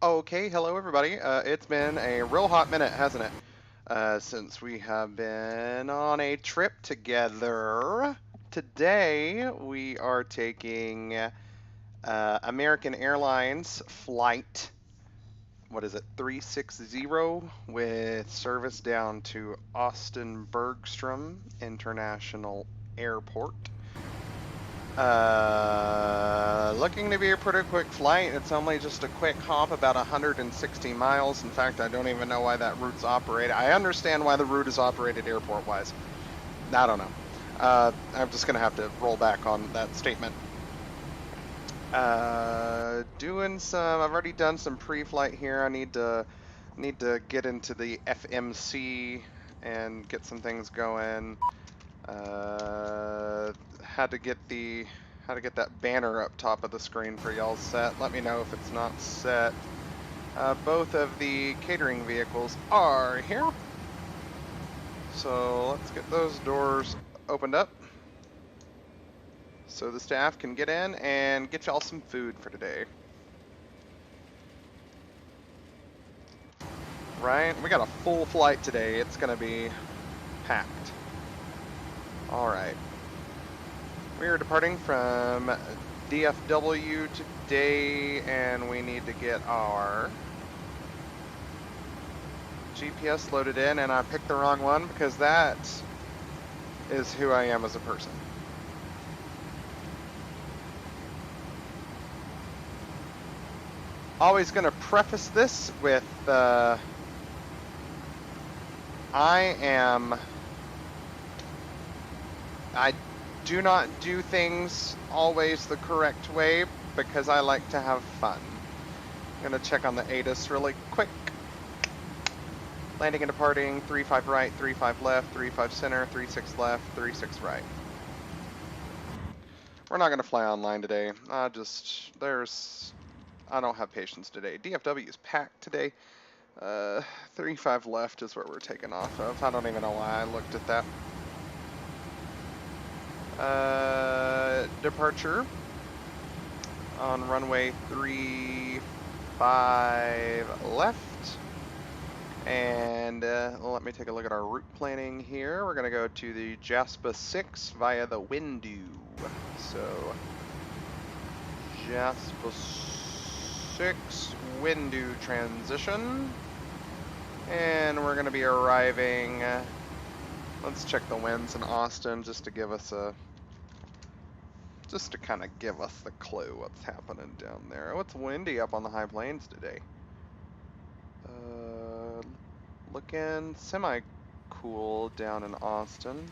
Okay, hello everybody. It's been a real hot minute, hasn't it? Since we have been on a trip together. Today we are taking American Airlines flight, what is it, 360 with service down to Austin Bergstrom International Airport. Looking to be a pretty quick flight. It's only just a quick hop, about 160 miles. In fact, I don't even know why that route's operated. I understand why the route is operated airport-wise. I don't know. I'm just gonna have to roll back on that statement. Doing some. I've already done some pre-flight here. I need to get into the FMC and get some things going. Had to get that banner up top of the screen for y'all set. Let me know if it's not set. Both of the catering vehicles are here. So let's get those doors opened up so the staff can get in and get y'all some food for today. Right? We got a full flight today. It's gonna be packed. Alright. We are departing from DFW today, and we need to get our GPS loaded in, and I picked the wrong one because that is who I am as a person. Always going to preface this with I do not do things always the correct way because I like to have fun. I'm going to check on the ATIS really quick. Landing and departing, 35 right, 35 left, 35 center, 36 left, 36 right. We're not going to fly online today. I don't have patience today. DFW is packed today. 35 left is where we're taking off of. I don't even know why I looked at that. Departure on runway 35 left. And let me take a look at our route planning here. We're going to go to the Jaspa 6 via the Windu. So, Jaspa 6 Windu transition. And we're going to be arriving. Let's check the winds in Austin just to give us just to kind of give us the clue what's happening down there. Oh, it's windy up on the high plains today. Looking semi-cool down in Austin.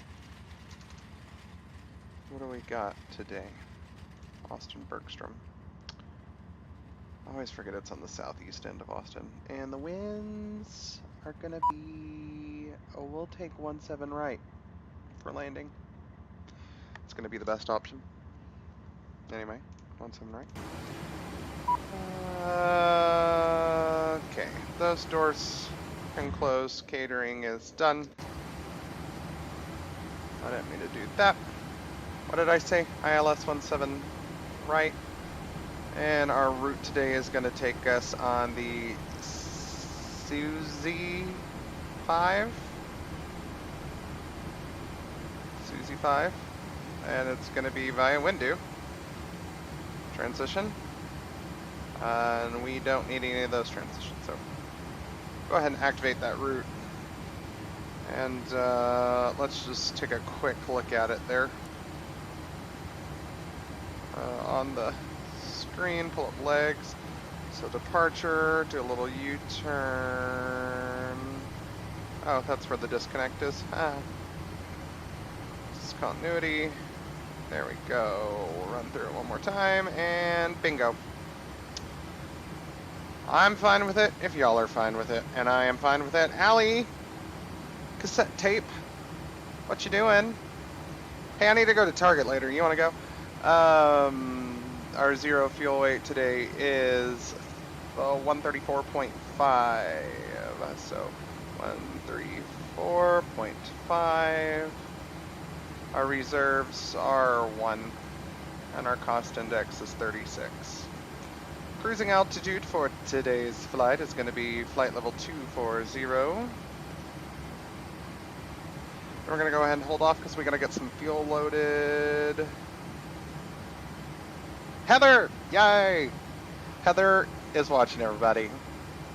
What do we got today? Austin Bergstrom. I always forget it's on the southeast end of Austin. And the winds are gonna be, we'll take 17 right for landing. It's gonna be the best option. Anyway, 17 right. Okay, those doors can close. Catering is done. I didn't mean to do that. What did I say? ILS 17 right. And our route today is going to take us on the Suzy 5. Suzy 5. And it's going to be via Windu. Transition. And we don't need any of those transitions, so go ahead and activate that route. And let's just take a quick look at it there. On the screen, pull up legs. So departure, do a little U-turn. Oh, that's where the disconnect is. Discontinuity. There we go. We'll run through it one more time, and bingo. I'm fine with it, if y'all are fine with it, and I am fine with it. Allie, cassette tape, what you doing? Hey, I need to go to Target later. You want to go? Our zero fuel weight today is 134.5, so 134.5. Our reserves are 1, and our cost index is 36. Cruising altitude for today's flight is going to be flight level 240. And we're going to go ahead and hold off because we got to get some fuel loaded. Heather! Yay! Heather is watching, everybody.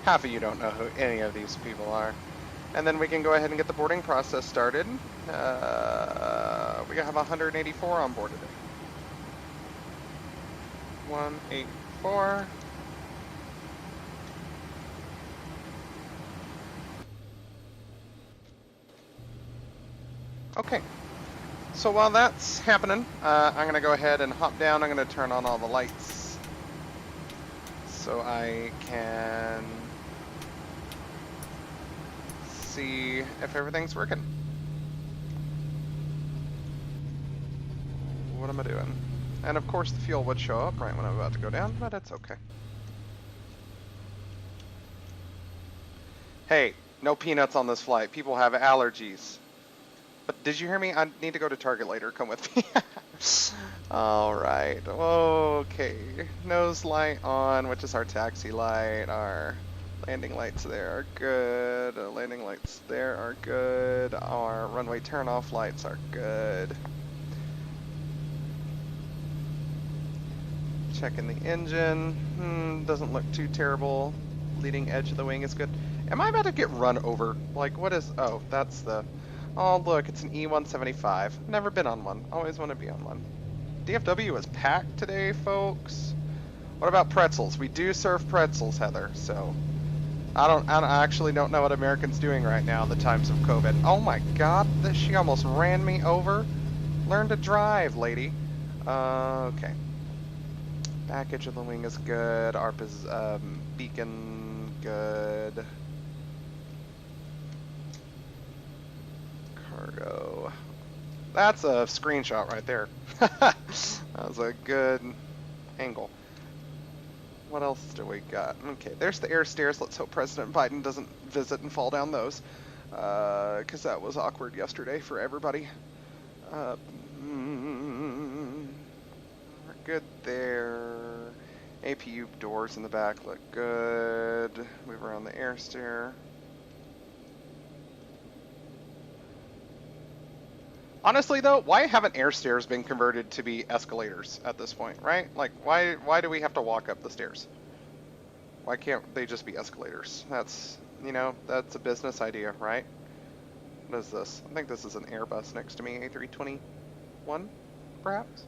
Half of you don't know who any of these people are. And then we can go ahead and get the boarding process started. We have 184 on board today. 184. Okay. So while that's happening, I'm going to go ahead and hop down. I'm going to turn on all the lights so I can see if everything's working. What am I doing? And of course the fuel would show up right when I'm about to go down, but it's okay. Hey, no peanuts on this flight. People have allergies. But did you hear me? I need to go to Target later. Come with me. Alright. Okay. Nose light on, which is our taxi light. Our landing lights there are good. Landing lights there are good. Our runway turn-off lights are good. Checking the engine. Doesn't look too terrible. Leading edge of the wing is good. Am I about to get run over? Like, what is... Oh, that's the... Oh, look, it's an E175. Never been on one. Always want to be on one. DFW is packed today, folks. What about pretzels? We do serve pretzels, Heather, so... I actually don't know what Americans doing right now in the times of COVID. Oh my god, she almost ran me over. Learn to drive, lady. Okay. Package of the wing is good. ARP is, beacon, good. Cargo. That's a screenshot right there. That was a good angle. What else do we got? Okay, there's the air stairs. Let's hope President Biden doesn't visit and fall down those. Because that was awkward yesterday for everybody. We're good there. APU doors in the back look good. Move around the air stair. Honestly though, why haven't air stairs been converted to be escalators at this point, right? Like, why do we have to walk up the stairs? Why can't they just be escalators? That's, you know, that's a business idea, right? What is this? I think this is an Airbus next to me, A321, perhaps?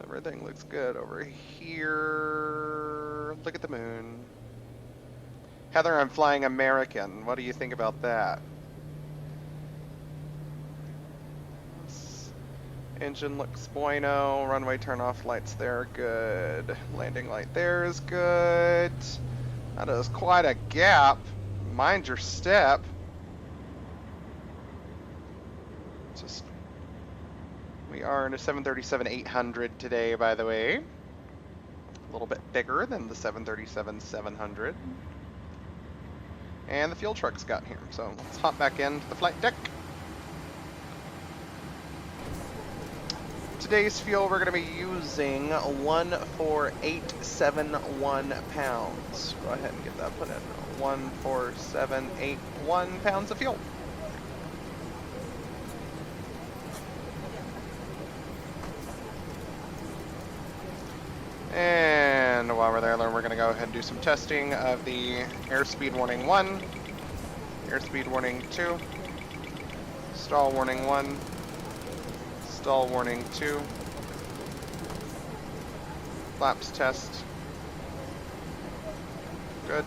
Everything looks good over here. Look at the moon. Heather, I'm flying American. What do you think about that? Engine looks bueno. Runway turn-off lights there are good. Landing light there is good. That is quite a gap. Mind your step. Just... We are in a 737-800 today, by the way. A little bit bigger than the 737-700. And the fuel truck's got here. So let's hop back into the flight deck. Today's fuel, we're going to be using 14871 pounds. Go ahead and get that put in. 14781 pounds of fuel. And while we're there, we're going to go ahead and do some testing of the airspeed warning 1, airspeed warning 2, stall warning 1, stall warning 2, flaps test, good.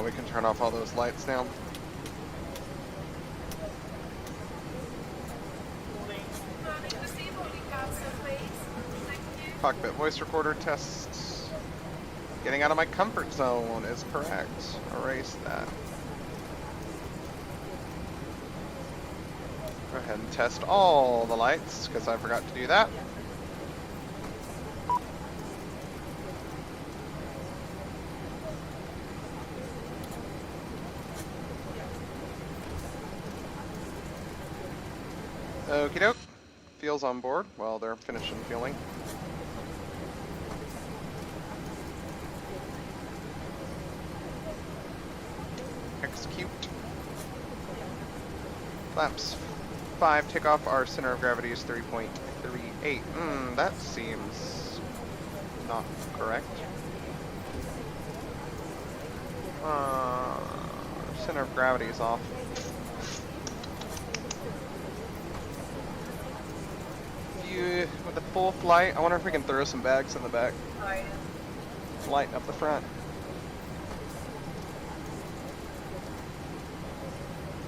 We can turn off all those lights now. Cockpit voice recorder tests. Getting out of my comfort zone is correct. Erase that. Go ahead and test all the lights, because I forgot to do that. Okie doke. fuel's on board while they're finishing fueling. Execute. Flaps 5 takeoff. Our center of gravity is 3.38. That seems not correct. Center of gravity is off. With the full flight, I wonder if we can throw some bags in the back. Lighten up the front.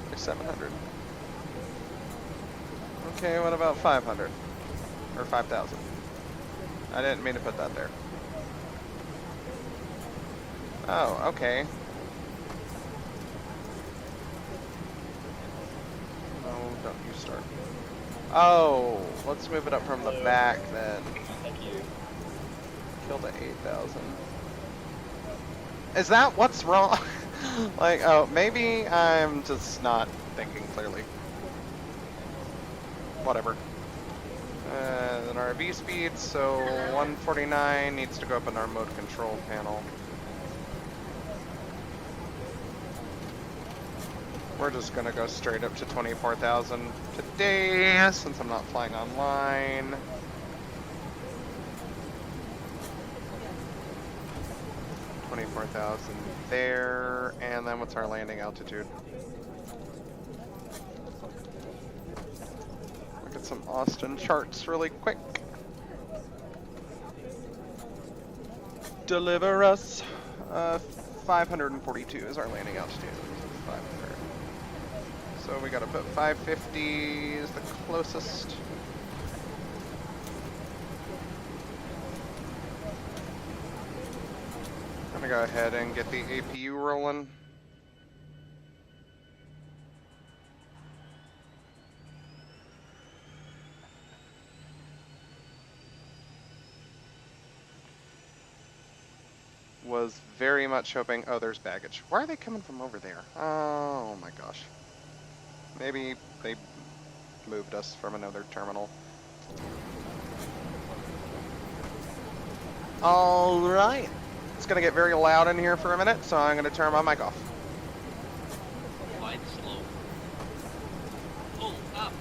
There's 700. Okay, what about 500? Or 5,000? I didn't mean to put that there. Oh, okay. No, don't you start. Oh, let's move it up from the back then. Thank you. Kill the 8,000. Is that what's wrong? Like, oh, maybe I'm just not thinking clearly. Whatever. Then our V speed, so 149 needs to go up in our mode control panel. We're just gonna go straight up to 24,000 today, since I'm not flying online. $24,000 there, and then what's our landing altitude? Look at some Austin charts really quick. Deliver us. 542 is our landing altitude. 500. So we gotta put 550 is the closest. I'm gonna go ahead and get the APU rolling. Was very much hoping. Oh, there's baggage. Why are they coming from over there? Oh my gosh. Maybe they moved us from another terminal. Alright. It's gonna get very loud in here for a minute, so I'm gonna turn my mic off. Glide slow. Pull up.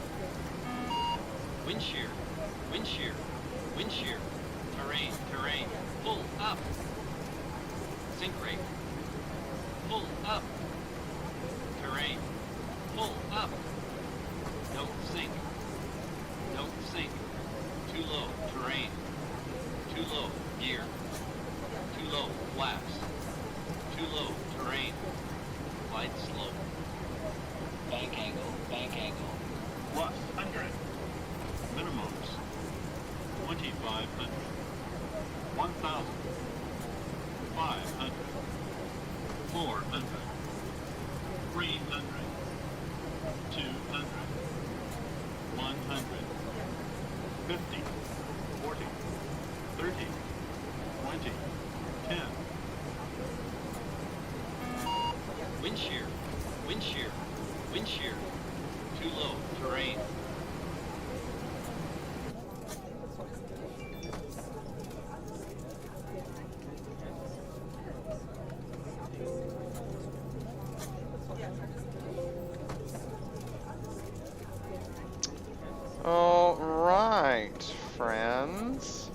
Wind shear. Wind shear. Wind shear. Terrain. Terrain. Pull up. Sink rate. Pull up. Terrain. Pull up. Don't sink. Don't sink. Too low. Terrain. Too low. Gear. Too low. Flaps. Too low. Terrain. Glide slow. Bank angle. Bank angle. Plus 100. Minimums. 2,500. 1,000. 500. 400. 300. 200. 100. 50. 40. 30. 20. 10. Wind shear. Wind shear. Wind shear. Too low. Terrain. All right, friends.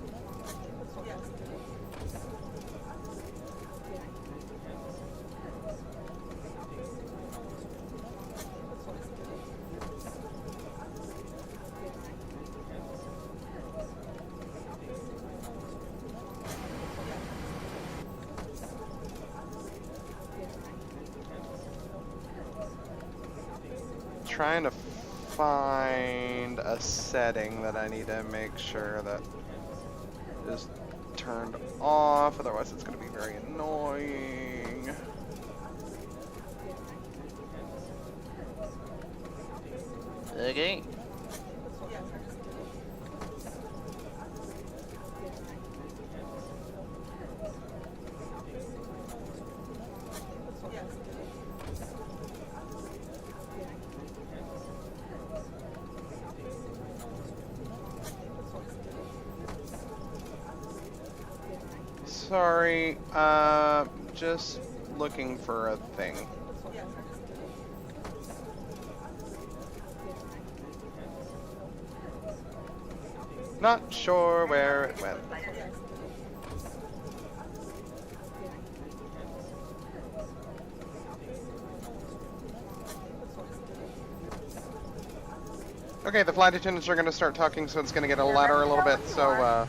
Trying to find a setting that I need to make sure that is turned off, otherwise it's going to be very annoying. Okay. Sorry, just looking for a thing. Not sure where it went. Okay, the flight attendants are going to start talking, so it's going to get louder a little bit. So,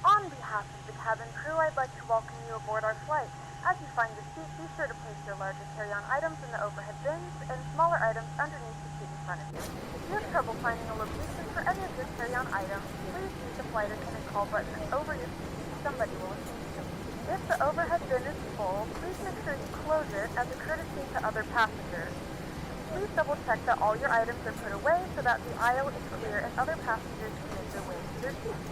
On behalf of the cabin crew, I'd like to welcome you aboard our flight. As you find your seat, be sure to place your larger carry-on items in the overhead bins and smaller items underneath the seat in front of you. If you have trouble finding a location for any of your carry-on items, please use the flight attendant call button over your seat. Somebody will assist you. If the overhead bin is full, please make sure you close it as a courtesy to other passengers. Please double check that all your items are put away so that the aisle is clear and other passengers can make their way to their seats.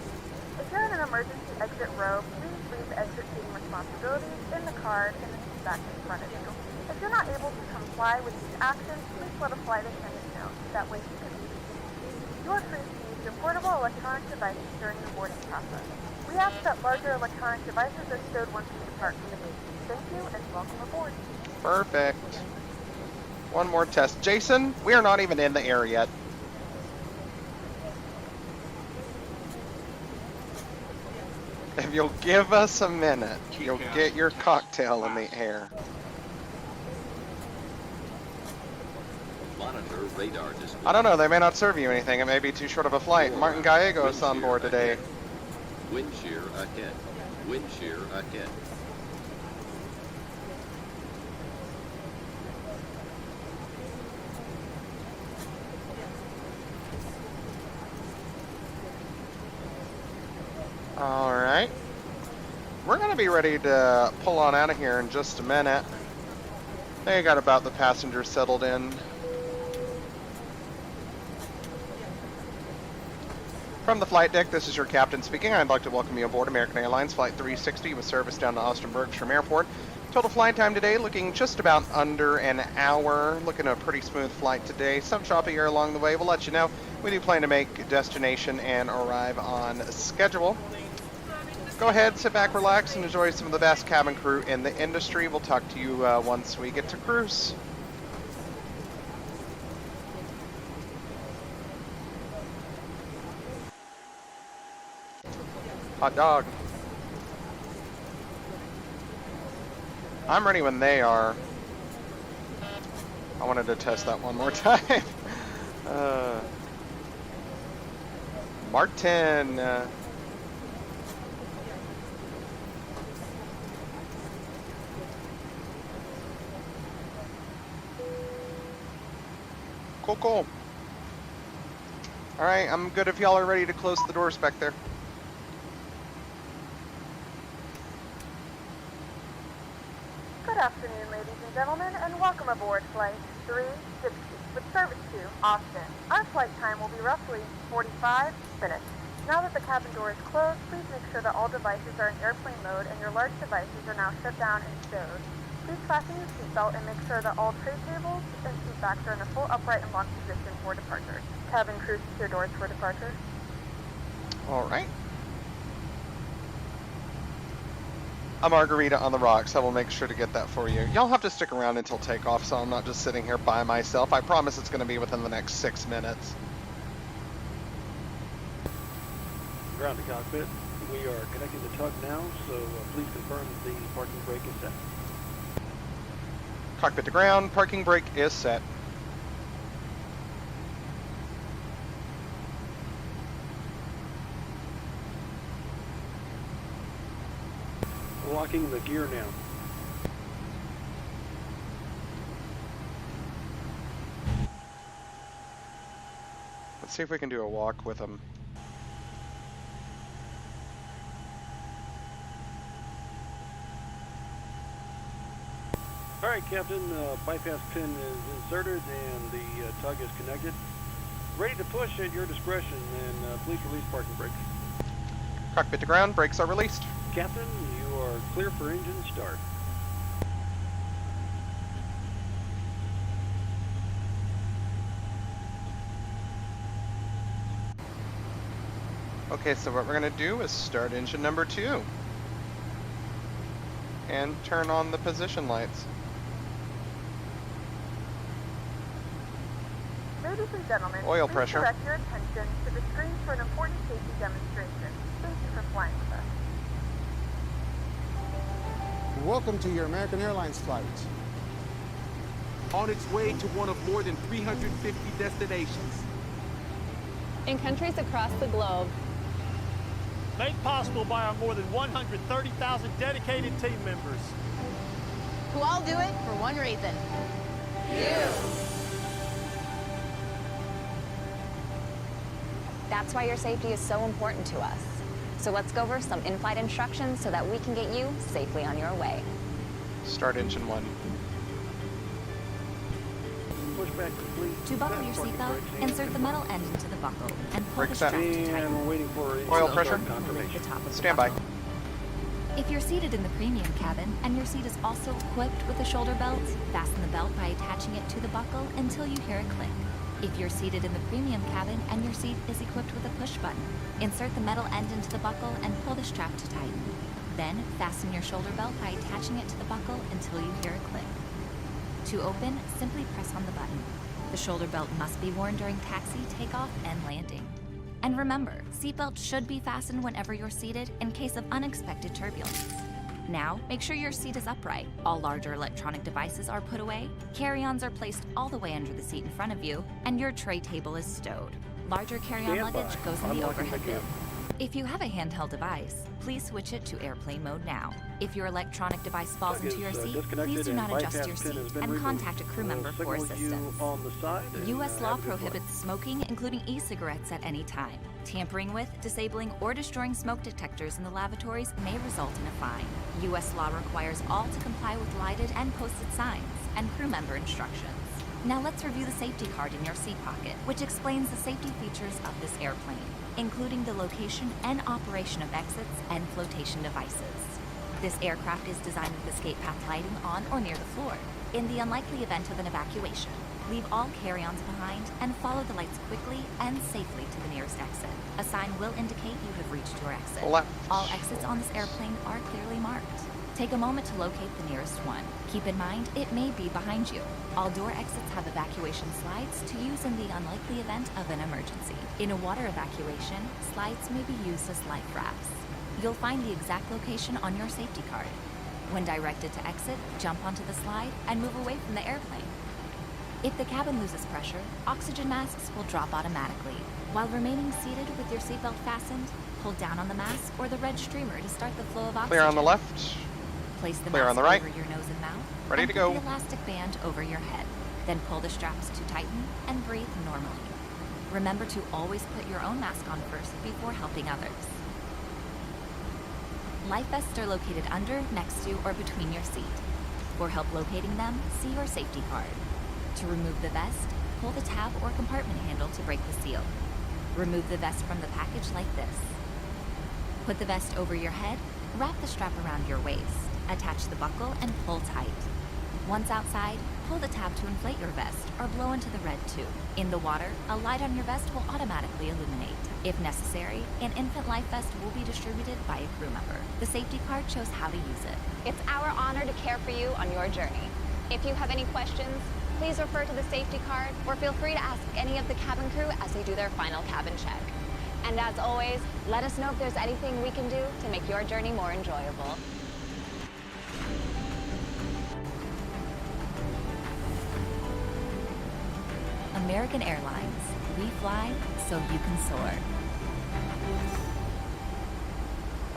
If you're in an emergency exit row, please leave exit seating responsibilities in the card in the seat back in front of you. If you're not able to comply with these actions, please let a flight attendant know. That way you can leave the seat. You are free to use your portable electronic devices during the boarding process. We ask that larger electronic devices are stowed once you depart from the gate. Thank you and welcome aboard. perfect. One more test. Jason, we are not even in the air yet. If you'll give us a minute, you'll get your cocktail in the air. Monitor radar display. I don't know, they may not serve you anything. It may be too short of a flight. Martin Gallegos on board today. Wind shear ahead. Wind shear ahead. Alright. We're going to be ready to pull on out of here in just a minute. They got about the passengers settled in. From the flight deck, this is your captain speaking. I'd like to welcome you aboard American Airlines Flight 360 with service down to Austin Bergstrom Airport. Total flight time today looking just about under an hour. Looking at a pretty smooth flight today. Some choppy air along the way. We'll let you know. We do plan to make destination and arrive on schedule. Go ahead, sit back, relax, and enjoy some of the best cabin crew in the industry. We'll talk to you once we get to cruise. Hot dog. I'm ready when they are. I wanted to test that one more time. Martin. Cool. Alright, I'm good if y'all are ready to close the doors back there. Good afternoon, ladies and gentlemen, and welcome aboard Flight 360 with service to Austin. Our flight time will be roughly 45 minutes. Now that the cabin door is closed, please make sure that all devices are in airplane mode and your large devices are now shut down and stowed. Please fasten your seatbelt and make sure that all tray tables and seat backs are in a full upright and locked position for departure. Cabin crew, secure doors for departure. Alright. A margarita on the rocks. I will make sure to get that for you. Y'all have to stick around until takeoff, so I'm not just sitting here by myself. I promise it's going to be within the next 6 minutes. Ground to cockpit. We are connecting the tug now, so please confirm that the parking brake is set. Cockpit to ground. Parking brake is set. Locking the gear now. Let's see if we can do a walk with them. All right, Captain. Bypass pin is inserted and the tug is connected. Ready to push at your discretion, and please release parking brake. Cockpit to ground. Brakes are released. Captain, you are clear for engine start. Okay, so what we're going to do is start engine number 2. and turn on the position lights. Ladies and gentlemen, Oil please pressure. direct your attention to the screen for an important safety demonstration. Thank you for flying with us. Welcome to your American Airlines flight. On its way to one of more than 350 destinations. In countries across the globe. Made possible by our more than 130,000 dedicated team members. Who all do it for one reason. That's why your safety is so important to us. So let's go over some in-flight instructions so that we can get you safely on your way. Start engine 1. Pushback complete. To buckle your seatbelt, insert the metal end into the buckle and pull the Brakes strap set. to And tighten. we're waiting for Oil start pressure. confirmation. Lift the top of the Stand by. buckle. If you're seated in the premium cabin and your seat is also equipped with a shoulder belt, fasten the belt by attaching it to the buckle until you hear a click. If you're seated in the premium cabin and your seat is equipped with a push button, insert the metal end into the buckle and pull the strap to tighten. Then, fasten your shoulder belt by attaching it to the buckle until you hear a click. To open, simply press on the button. The shoulder belt must be worn during taxi, takeoff, and landing. And remember, seatbelts should be fastened whenever you're seated in case of unexpected turbulence. Now, make sure your seat is upright. All larger electronic devices are put away, carry-ons are placed all the way under the seat in front of you, and your tray table is stowed. Larger carry-on Stand by. luggage goes in the Unlocking overhead the bin. cab. If you have a handheld device, please switch it to airplane mode now. If your electronic device falls Plug into is, your seat, disconnected please do and not adjust bypass your pin seat has been and removed. contact a crew We'll member for signal you assistance. on the side and, U.S. law have a good flight. prohibits smoking, including e-cigarettes, at any time. Tampering with, disabling, or destroying smoke detectors in the lavatories may result in a fine. U.S. law requires all to comply with lighted and posted signs and crew member instructions. Now let's review the safety card in your seat pocket, which explains the safety features of this airplane, including the location and operation of exits and flotation devices. This aircraft is designed with escape path lighting on or near the floor. In the unlikely event of an evacuation, leave all carry-ons behind and follow the lights quickly and safely to the nearest exit. A sign will indicate you have reached your exit. Left. All exits on this airplane are clearly marked. Take a moment to locate the nearest one. Keep in mind, it may be behind you. All door exits have evacuation slides to use in the unlikely event of an emergency. In a water evacuation, slides may be used as life rafts. You'll find the exact location on your safety card. When directed to exit, jump onto the slide and move away from the airplane. If the cabin loses pressure, oxygen masks will drop automatically. While remaining seated with your seatbelt fastened, pull down on the mask or the red streamer to start the flow of oxygen. Clear on the left. Place the Clear mask on the right. over your nose and mouth. Ready and to put go. the elastic band over your head. Then pull the straps to tighten and breathe normally. Remember to always put your own mask on first before helping others. Life vests are located under, next to, or between your seat. For help locating them, see your safety card. To remove the vest, pull the tab or compartment handle to break the seal. Remove the vest from the package like this. Put the vest over your head, wrap the strap around your waist, attach the buckle, and pull tight. Once outside, pull the tab to inflate your vest or blow into the red tube. In the water, a light on your vest will automatically illuminate. If necessary, an infant life vest will be distributed by a crew member. The safety card shows how to use it. It's our honor to care for you on your journey. If you have any questions, please refer to the safety card or feel free to ask any of the cabin crew as they do their final cabin check. And as always, let us know if there's anything we can do to make your journey more enjoyable. American Airlines. We fly so you can soar.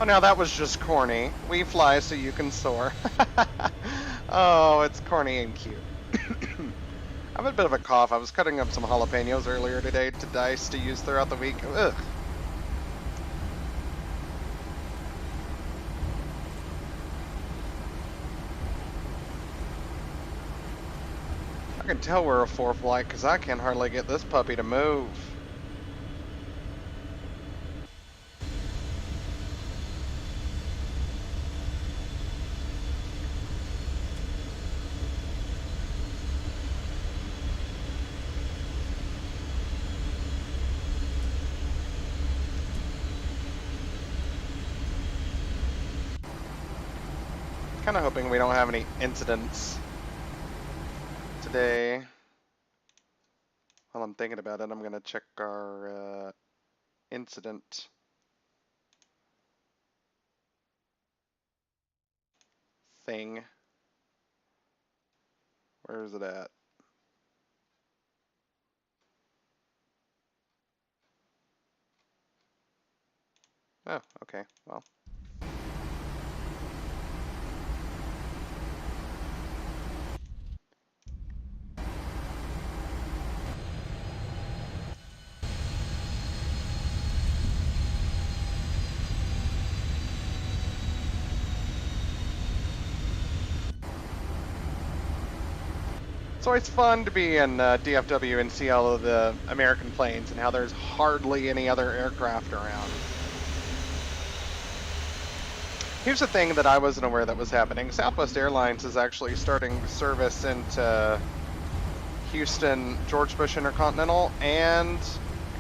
Oh, now that was just corny. We fly so you can soar. Oh, it's corny and cute. I have a bit of a cough. I was cutting up some jalapenos earlier today to dice to use throughout the week. Ugh. I can tell we're a 4 flight because I can hardly get this puppy to move. Kind of hoping we don't have any incidents today. While I'm thinking about it, I'm going to check our incident thing. Where is it at? Oh, okay. Well. It's always fun to be in DFW and see all of the American planes and how there's hardly any other aircraft around. Here's the thing that I wasn't aware that was happening. Southwest Airlines is actually starting service into Houston, George Bush Intercontinental, and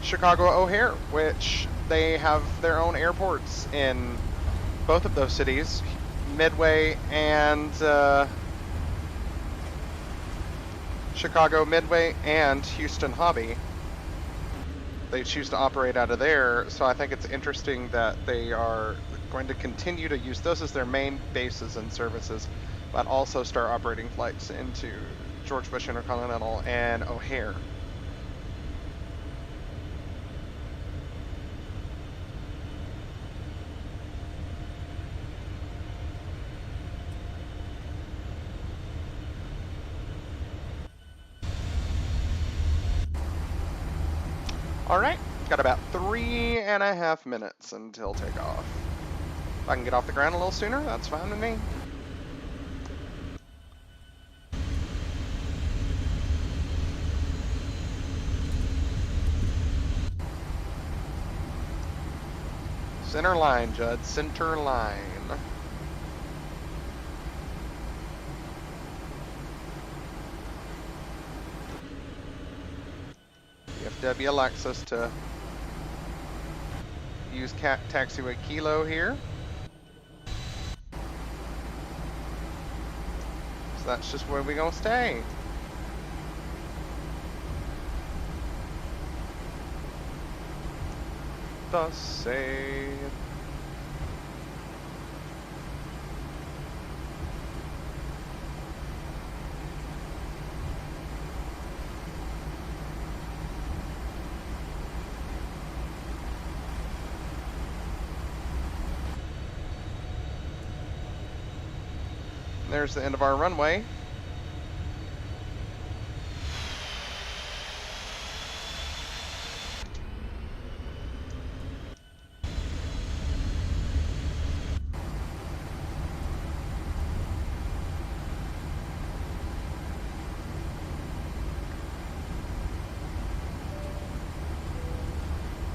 Chicago O'Hare, which they have their own airports in both of those cities, Midway and Chicago Midway and Houston Hobby. They choose to operate out of there, so I think it's interesting that they are going to continue to use those as their main bases and services, but also start operating flights into George Bush Intercontinental and O'Hare. Alright, got about 3.5 minutes until takeoff. If I can get off the ground a little sooner, that's fine with me. Center line, Judd, center line. DFW allows us to use taxiway Kilo here. So that's just where we're gonna stay. Thus saith. There's the end of our runway.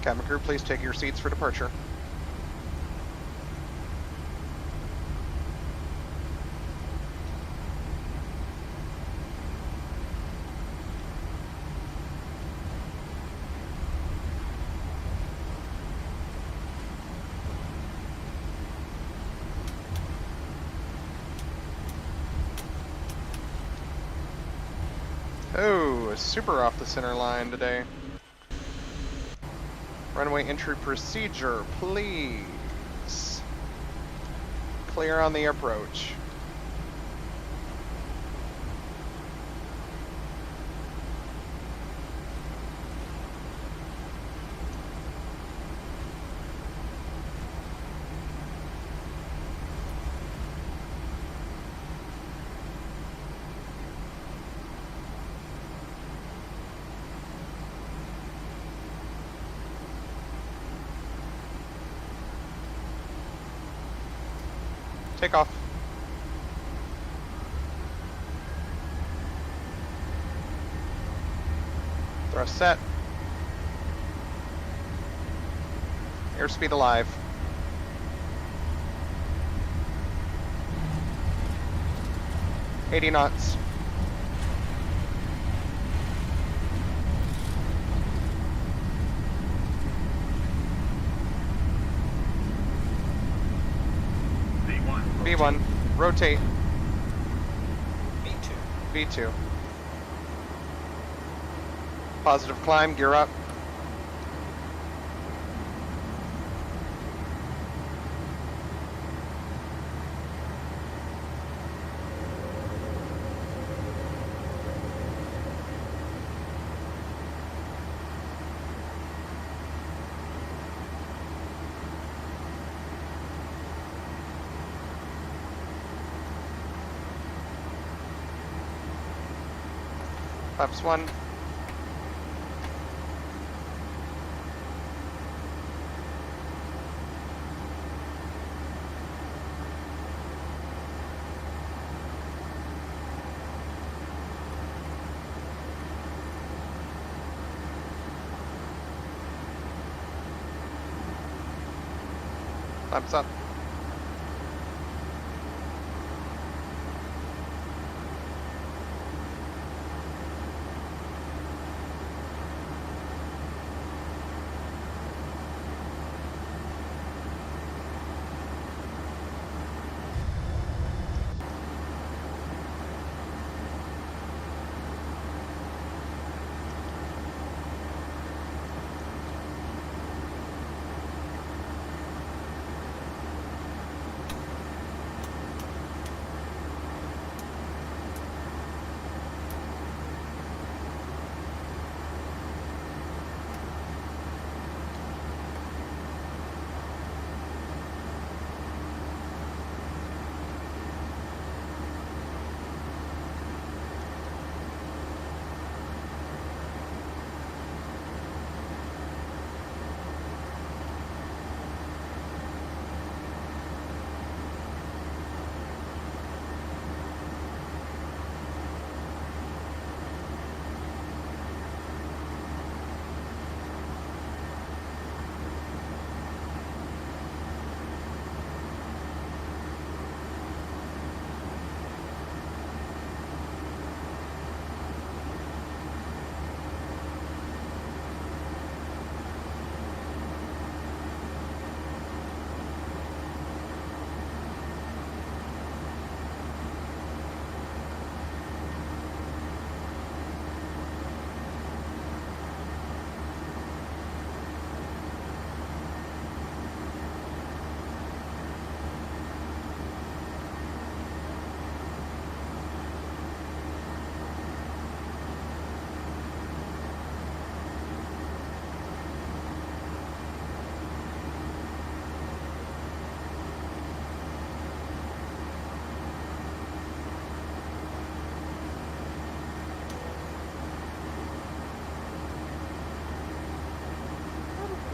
Cabin crew, please take your seats for departure. Oh, super off the center line today. Runway entry procedure, please. Clear on the approach. Take off. Thrust set. Airspeed alive. $80 knots. B1. Rotate. V2. V2. Positive climb, gear up. Flaps 1. Flaps up.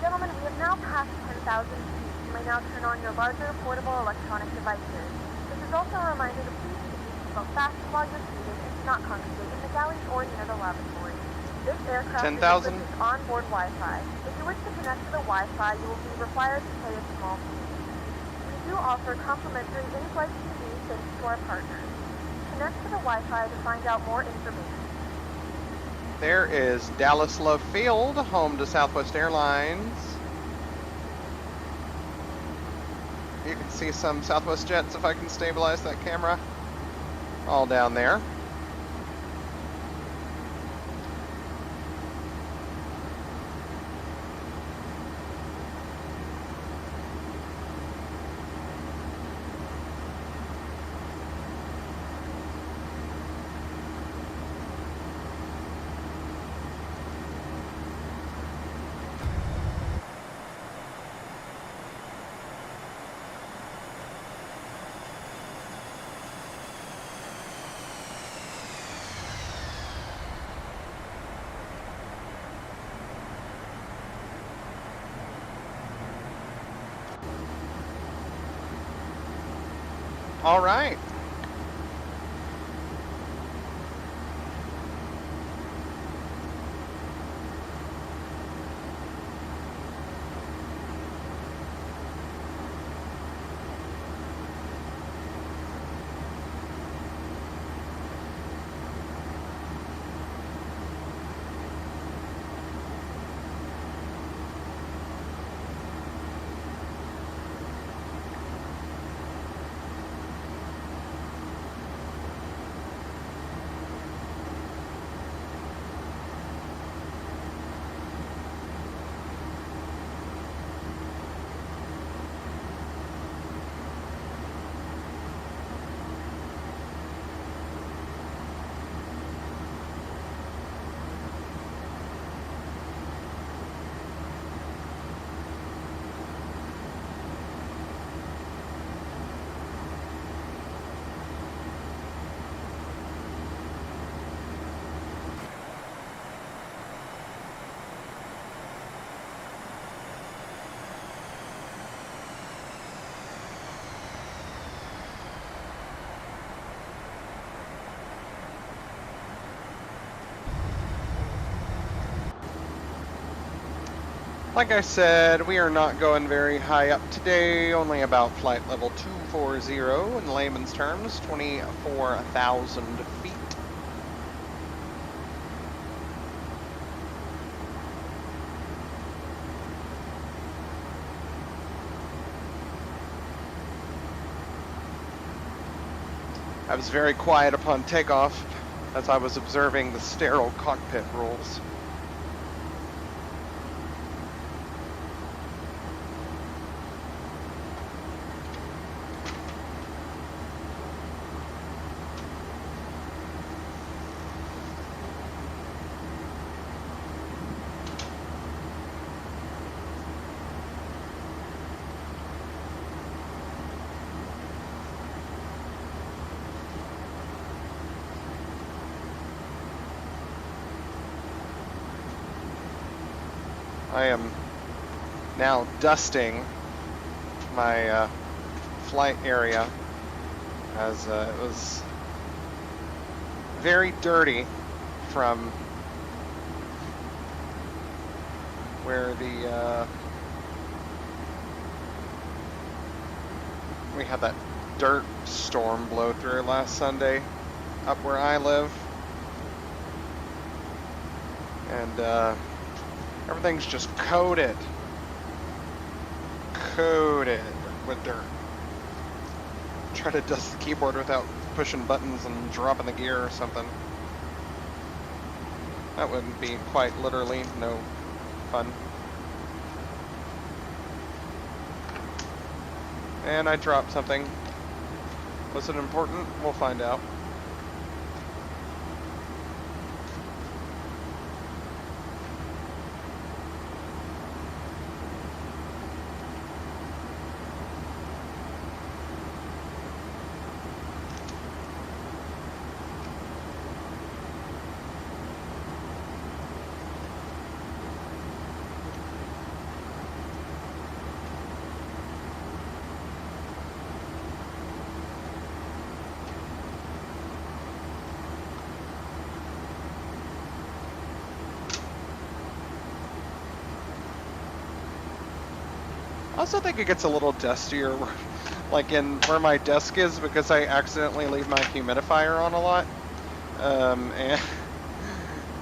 Gentlemen, we have now passed 10,000 feet. You may now turn on your larger portable electronic devices. This is also a reminder to please keep your seatbelt fastened while you're seated and do not congregate in the galleys or near the lavatory. This aircraft is 10,000. equipped with onboard Wi-Fi. If you wish to connect to the Wi-Fi, you will be required to pay a small fee. We do offer complimentary in-flight TV thanks to our partners. Connect to the Wi-Fi to find out more information. There is Dallas Love Field, home to Southwest Airlines. You can see some Southwest jets if I can stabilize that camera. All down there. All right. Like I said, we are not going very high up today, only about flight level 240 in layman's terms, 24,000 feet. I was very quiet upon takeoff as I was observing the sterile cockpit rules. I am now dusting my flight area as it was very dirty from where we had that dirt storm blow through last Sunday up where I live, and everything's just coated with dirt. Try to dust the keyboard without pushing buttons and dropping the gear or something. That would be quite literally no fun. And I dropped something. Was it important? We'll find out. I also think it gets a little dustier, like in where my desk is, because I accidentally leave my humidifier on a lot,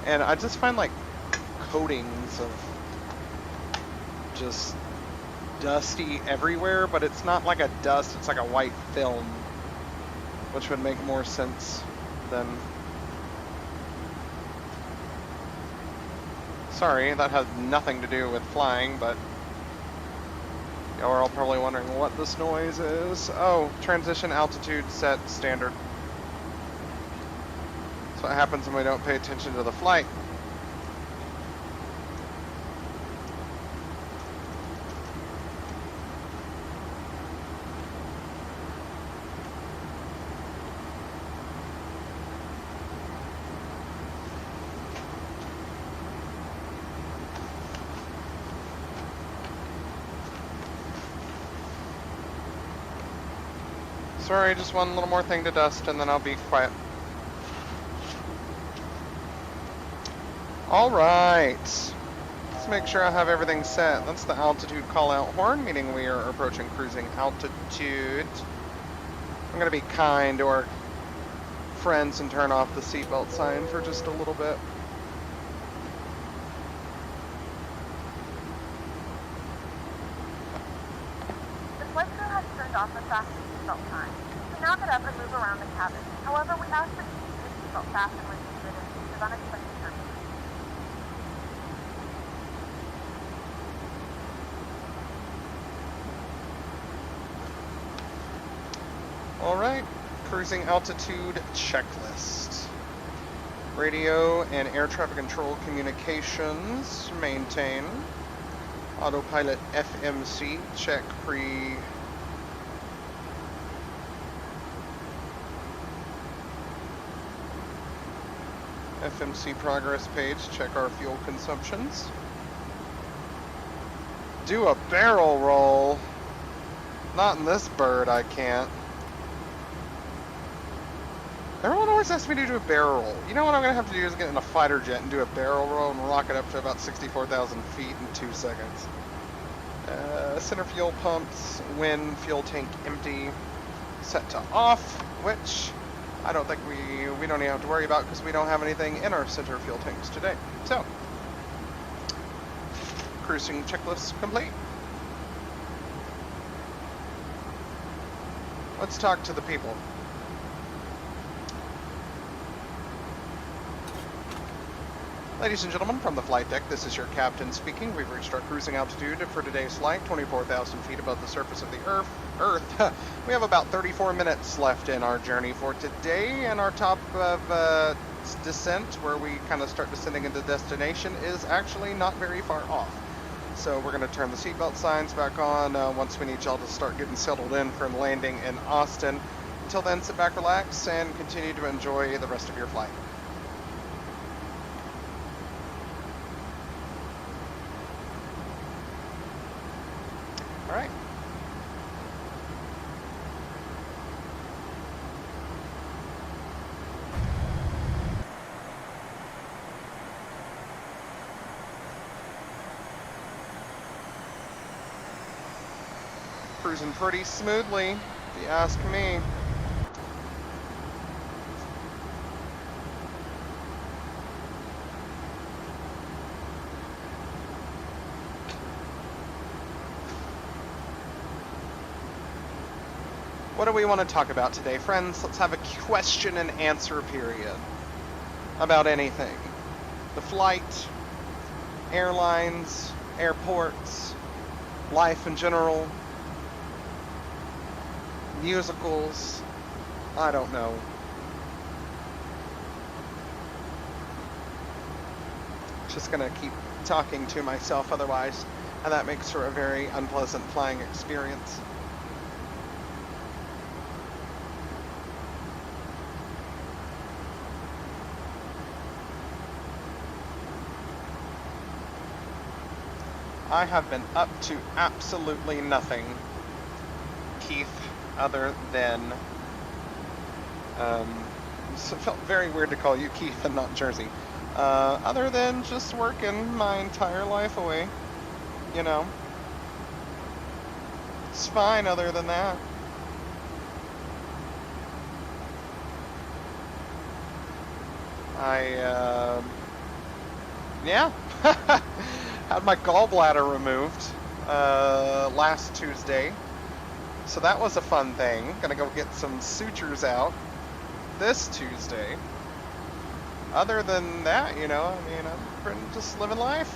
and I just find like coatings of just dusty everywhere, but it's not like a dust, it's like a white film, which would make more sense than... Sorry, that has nothing to do with flying, but y'all are all probably wondering what this noise is. Oh, transition altitude set standard. That's what happens when we don't pay attention to the flight. Sorry, just one little more thing to dust and then I'll be quiet. Alright. Let's make sure I have everything set. That's the altitude call out horn, meaning we are approaching cruising altitude. I'm going to be kind to our friends and turn off the seatbelt sign for just a little bit. The flight crew has turned off the fastest seatbelt sign. We now get up and move around the cabin. However, we ask that you keep your seatbelt fastened when needed in case of unexpected turbulence. Alright, cruising altitude checklist. Radio and air traffic control communications, maintain. Autopilot FMC, check pre... FMC progress page, check our fuel consumptions. Do a barrel roll. Not in this bird, I can't. Everyone always asks me to do a barrel roll. You know what I'm going to have to do is get in a fighter jet and do a barrel roll and rocket up to about 64,000 feet in 2 seconds. Center fuel pumps, wind, fuel tank empty, set to off, which I don't think we don't even have to worry about because we don't have anything in our center fuel tanks today. So, cruising checklist complete. Let's talk to the people. Ladies and gentlemen, from the flight deck, this is your captain speaking. We've reached our cruising altitude for today's flight, 24,000 feet above the surface of the Earth. We have about 34 minutes left in our journey for today, and our top of descent, where we kind of start descending into destination, is actually not very far off. So we're going to turn the seatbelt signs back on once we need y'all to start getting settled in for landing in Austin. Until then, sit back, relax, and continue to enjoy the rest of your flight. All right. Cruising pretty smoothly, if you ask me. What do we want to talk about today, friends? Let's have a question and answer period about anything. The flight, airlines, airports, life in general, musicals, I don't know. Just gonna keep talking to myself otherwise, and that makes for a very unpleasant flying experience. I have been up to absolutely nothing, Keith, other than, it felt very weird to call you Keith and not Jersey, other than just working my entire life away, you know. It's fine other than that. Yeah. Had my gallbladder removed last Tuesday, so that was a fun thing. Gonna go get some sutures out this Tuesday. Other than that, you know, I mean, I've been just living life.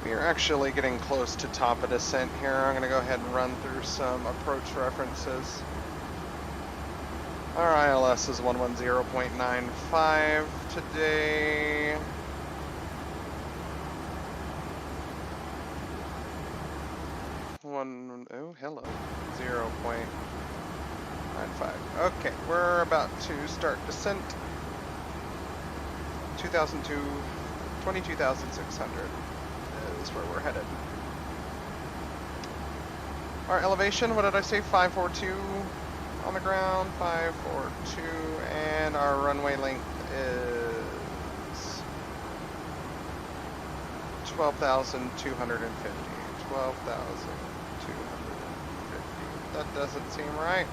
We're actually getting close to top of descent here. I'm going to go ahead and run through some approach references. Our ILS is 110.95 today. Oh, hello. 0.95. Okay, we're about to start descent. 22,600. Is where we're headed. Our elevation, what did I say? 542 on the ground, 542, and our runway length is 12,250. 12,250. That doesn't seem right.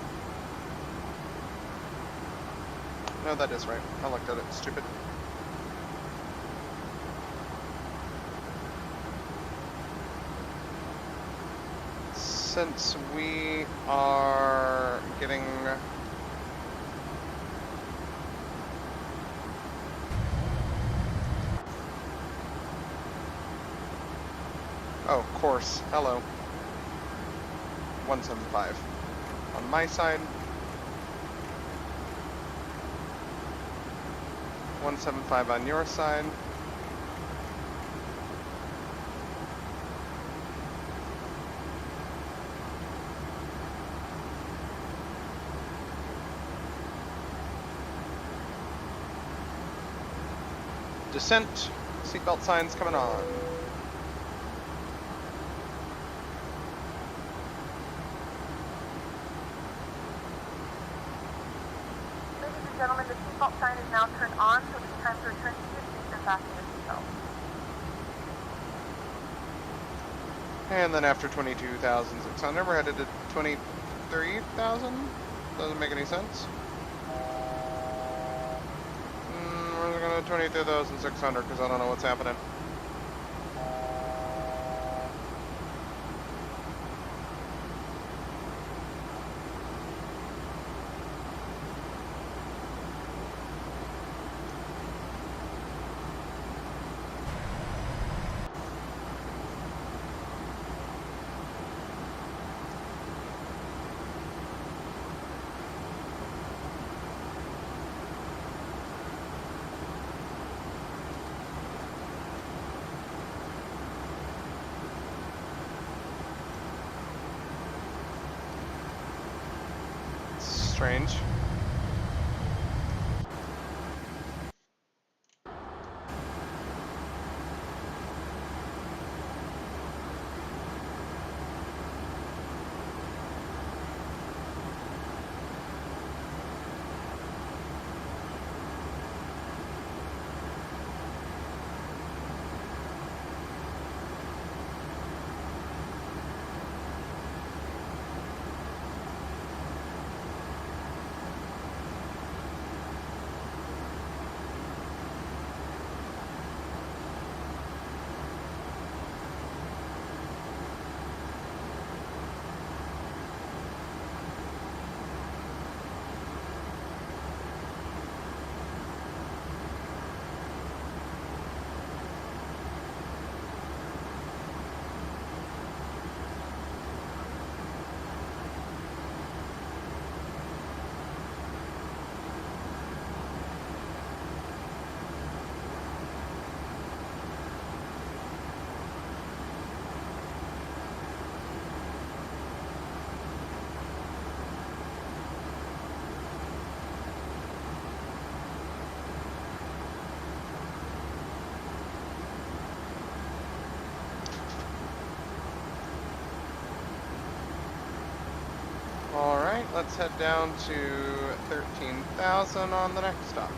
No, that is right. I looked at it, stupid. Since we are getting oh, of course, hello. 175 on my side, 175 on your side. Descent. Seatbelt signs coming on. Ladies and gentlemen, the seatbelt sign is now turned on, so it's time to return to your seats and fasten your seatbelt. And then after 22,600, we're headed to 23,000. Doesn't make any sense. We're going to 22,600 because I don't know what's happening. Strange. Alright, let's head down to 13,000 on the next stop.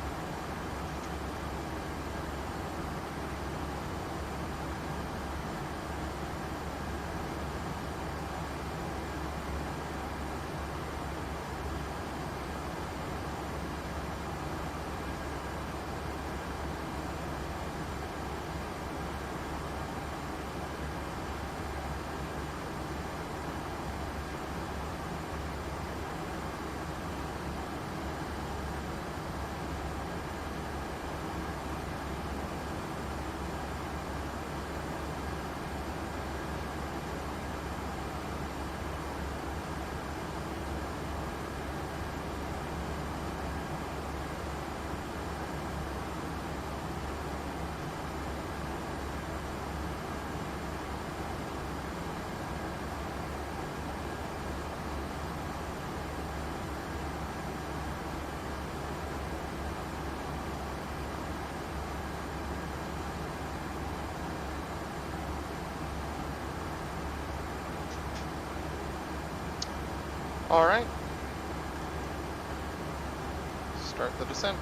Alright. Start the descent.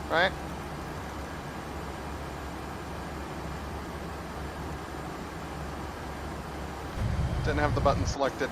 Right? Didn't have the button selected.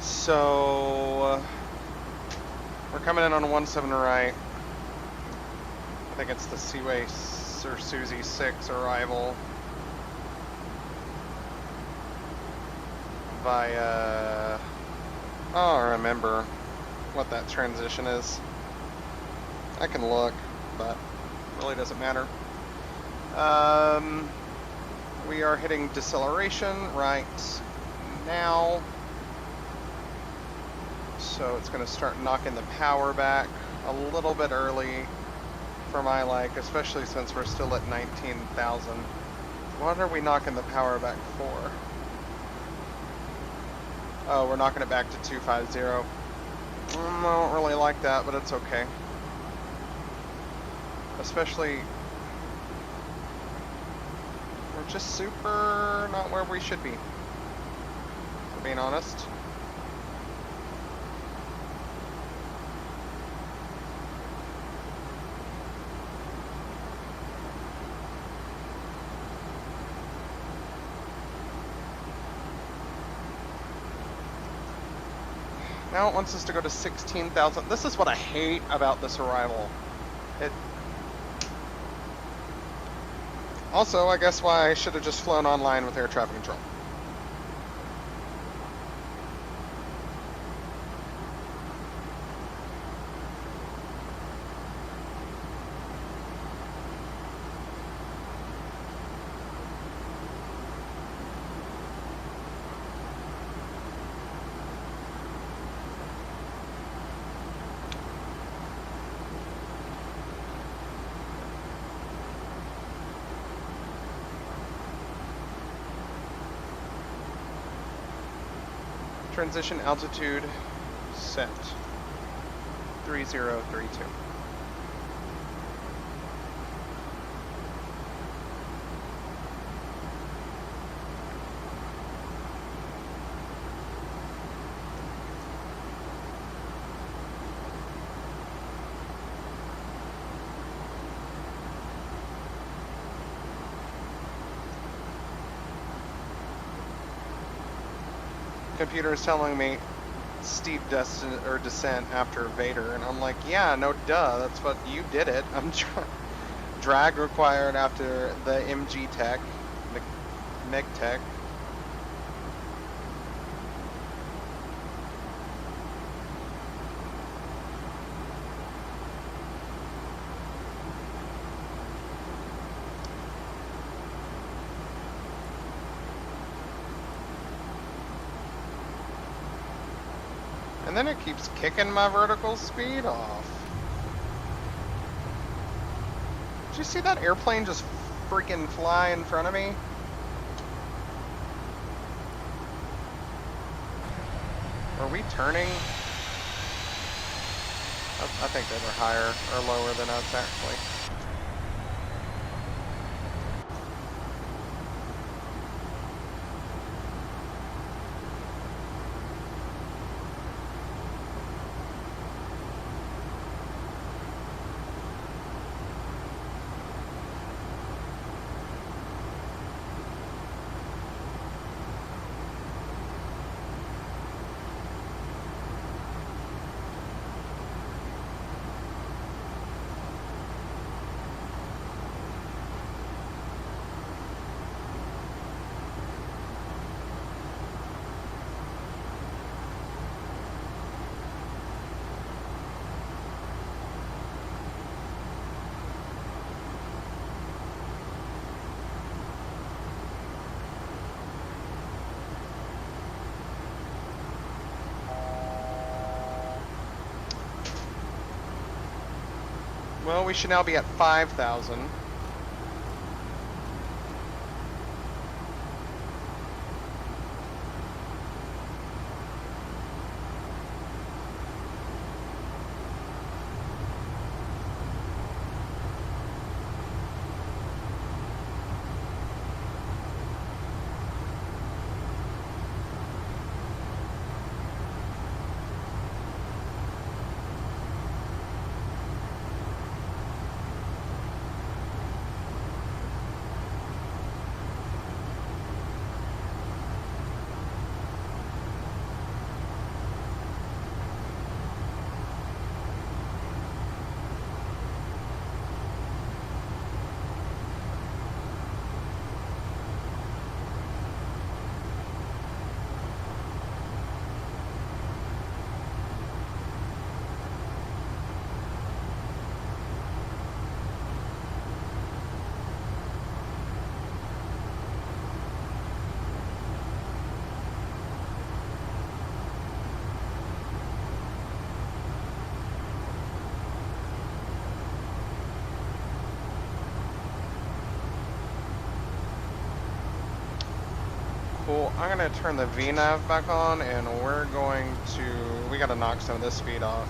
So we're coming in on 17 right. I think it's the Seaway Sir Susie 6 arrival via, oh, I remember what that transition is. I can look, but it really doesn't matter. We are hitting deceleration right now. So it's going to start knocking the power back a little bit early for my like, especially since we're still at 19,000. What are we knocking the power back for? Oh, we're knocking it back to 250. I don't really like that, but it's okay. Especially, we're just super not where we should be, for being honest. Now it wants us to go to 16,000. This is what I hate about this arrival. Also, I guess why I should have just flown online with air traffic control. Transition altitude set 3032. Computer is telling me steep descent after Vader, and I'm like, yeah, no duh, that's what you did it. I'm drag required after the MG Tech, MiG Tech. And then it keeps kicking my vertical speed off. Did you see that airplane just freaking fly in front of me? Are we turning? I think they were higher or lower than us actually. Well, we should now be at 5,000. Cool. I'm gonna turn the VNav back on, and we're going to. We gotta knock some of this speed off.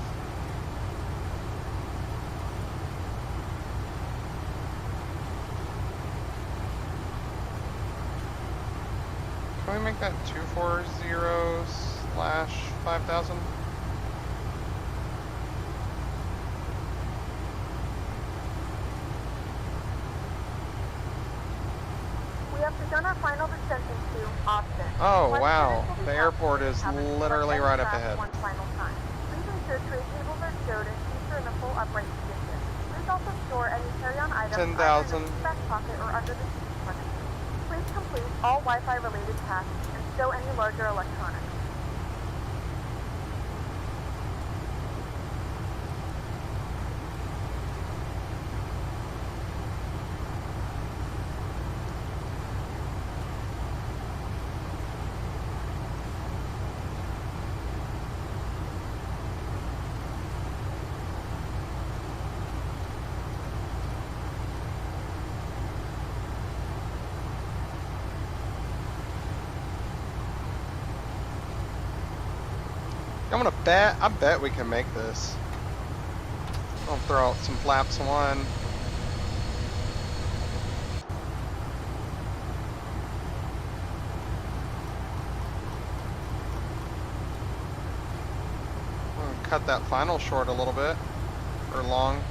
Can we make that 240/5000? We have begun our final descent into Austin. Oh, Flight wow. attendants will be The airport is passing the cabin literally and right up crash ahead. One final time. Please ensure tray tables are stowed and seats are in a full upright position. Please also store any carry-on items 10,000. either in the back pocket or under the seat in front of you. Please complete all Wi-Fi related tasks and stow any larger electronics. I bet we can make this. I'll throw out some flaps one. I'll cut that final short a little bit, or long.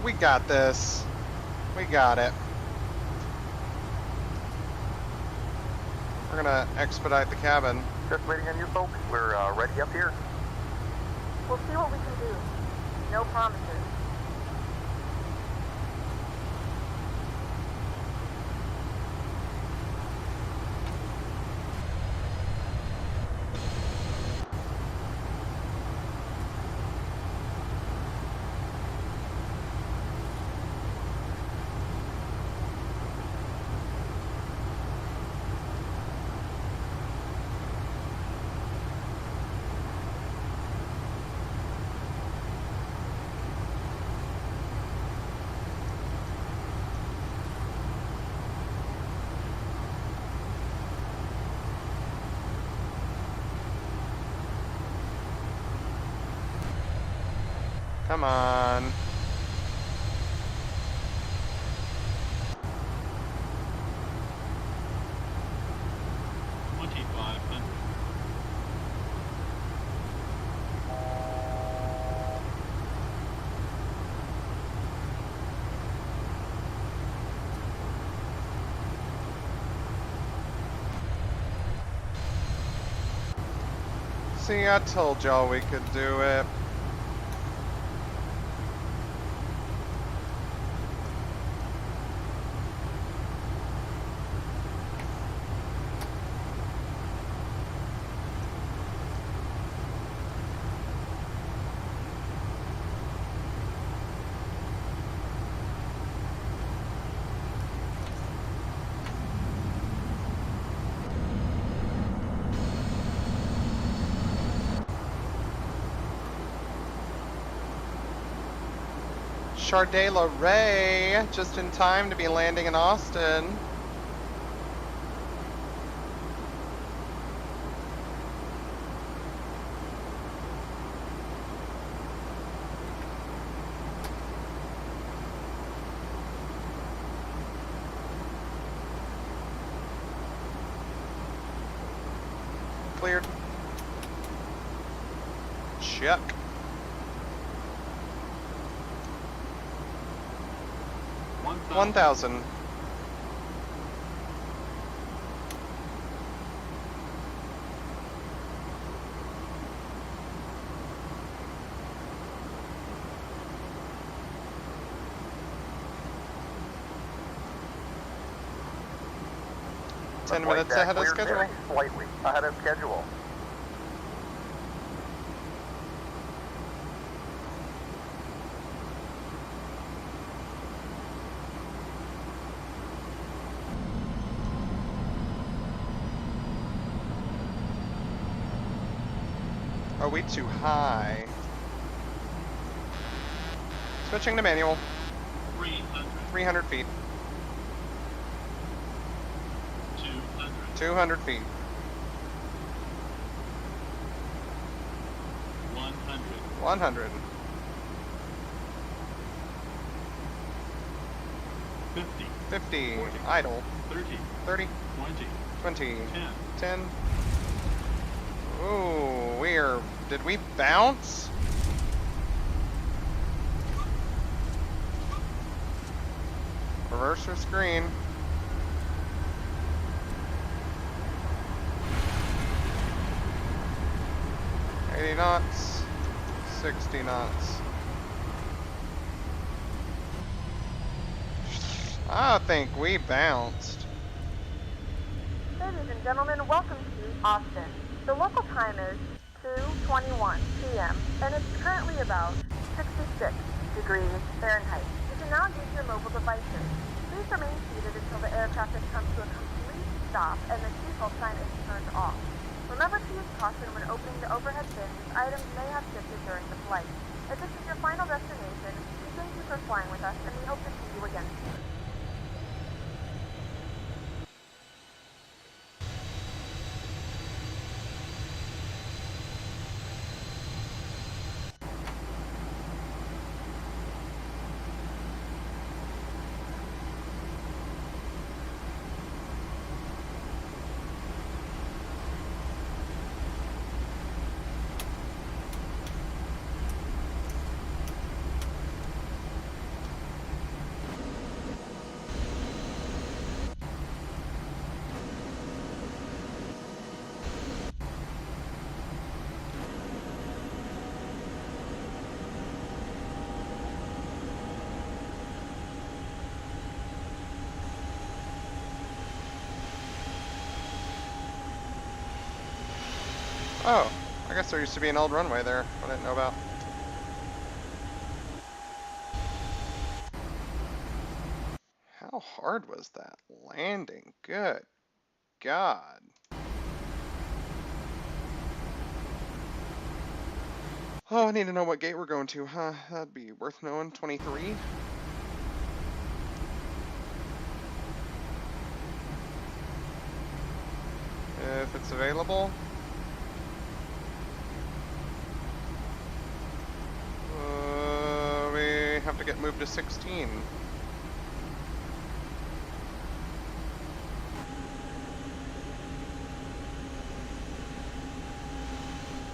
We got this. We got it. We're gonna expedite the cabin. Just waiting on you folks. We're ready up here. We'll see what we can do. No promises. Come on. See, I told y'all we could do it. Charday La Ray, just in time to be landing in Austin. Cleared. Check. 1,000. Ten minutes ahead of schedule. Very slightly ahead of schedule. Are we too high? Switching to manual. 300. 300 feet. 200. 200 feet. 100. 100. 50. 50. 40. Idle. 30. 30. 20. 20. 10. 10. Ooh, did we bounce? Reverse your screen. $80 knots, 60 knots. I think we bounced. Ladies and gentlemen, welcome to Austin. The local time is 2:21 p.m. and it's currently about 66 degrees Fahrenheit. You can now use your mobile devices. Please remain seated until the aircraft has come to a complete stop and the seatbelt sign is turned off. Remember to use caution when opening the overhead bins as items may have shifted during the flight. If this is your final destination, we thank you for flying with us and we hope to see you again soon. Oh, I guess there used to be an old runway there I didn't know about. How hard was that landing? Good God. Oh, I need to know what gate we're going to, huh? That'd be worth knowing. 23? If it's available. We have to get moved to 16.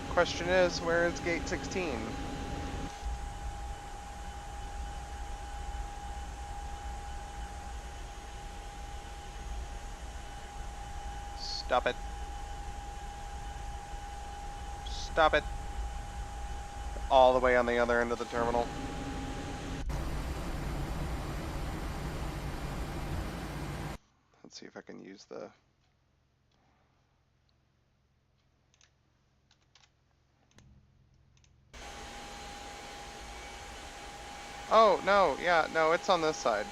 Question is, where is gate 16? Stop it. Stop it. All the way on the other end of the terminal. Let's see if I can use the... Oh, no, yeah, no, it's on this side.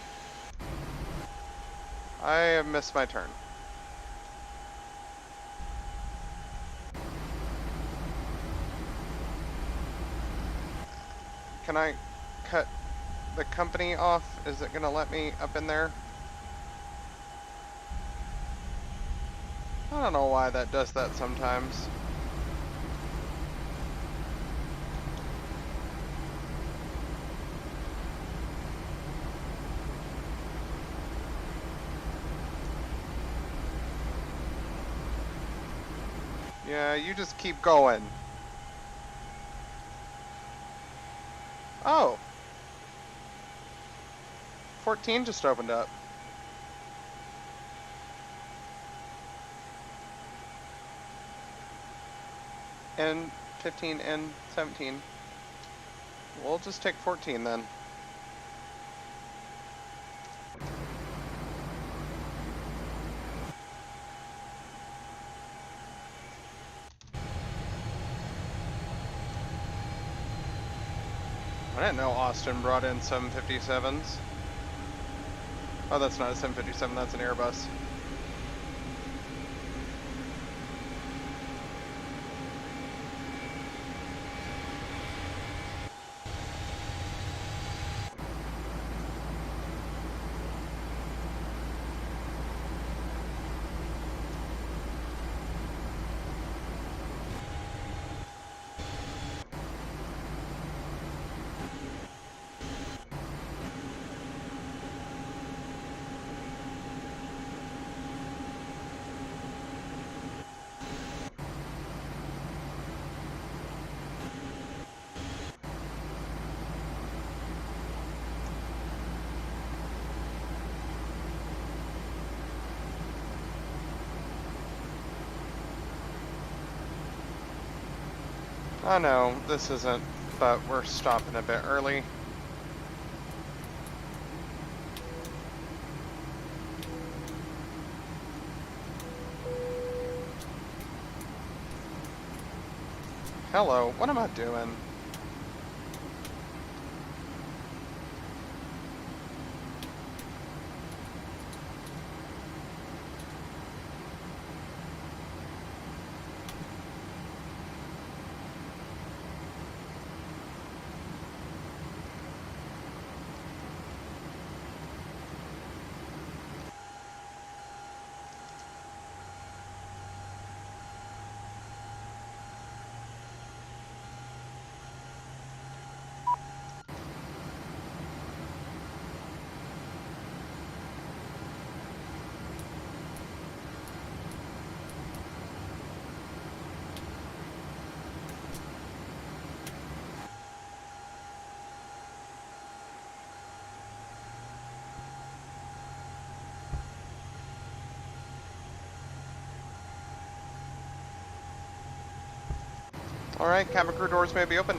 I have missed my turn. Can I cut the company off? Is it gonna let me up in there? I don't know why that does that sometimes. Yeah, you just keep going. Oh. 14 just opened up. And 15 and 17. We'll just take 14 then. I didn't know Austin brought in 757s. Oh, that's not a 757, that's an Airbus. I know, this isn't, but we're stopping a bit early. Hello, what am I doing? Alright, cabin crew doors may be open.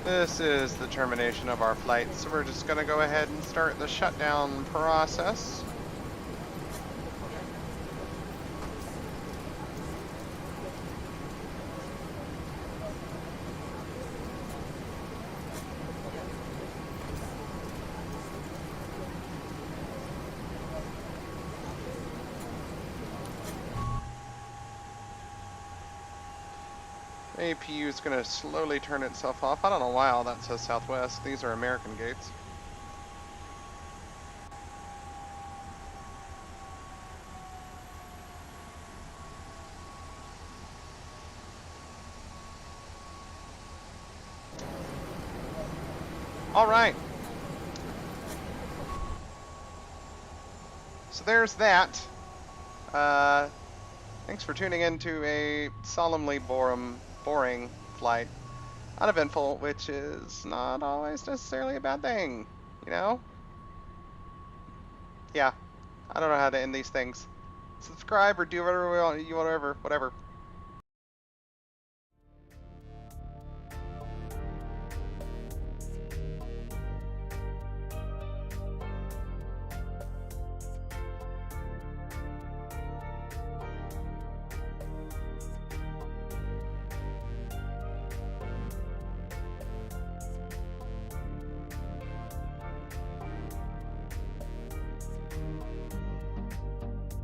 This is the termination of our flight, so we're just going to go ahead and start the shutdown process. APU is going to slowly turn itself off. I don't know why all that says Southwest. These are American gates. All right. So there's that. Thanks for tuning in to a solemnly boring flight. Uneventful, which is not always necessarily a bad thing, you know? Yeah, I don't know how to end these things. Subscribe or do whatever you want, whatever.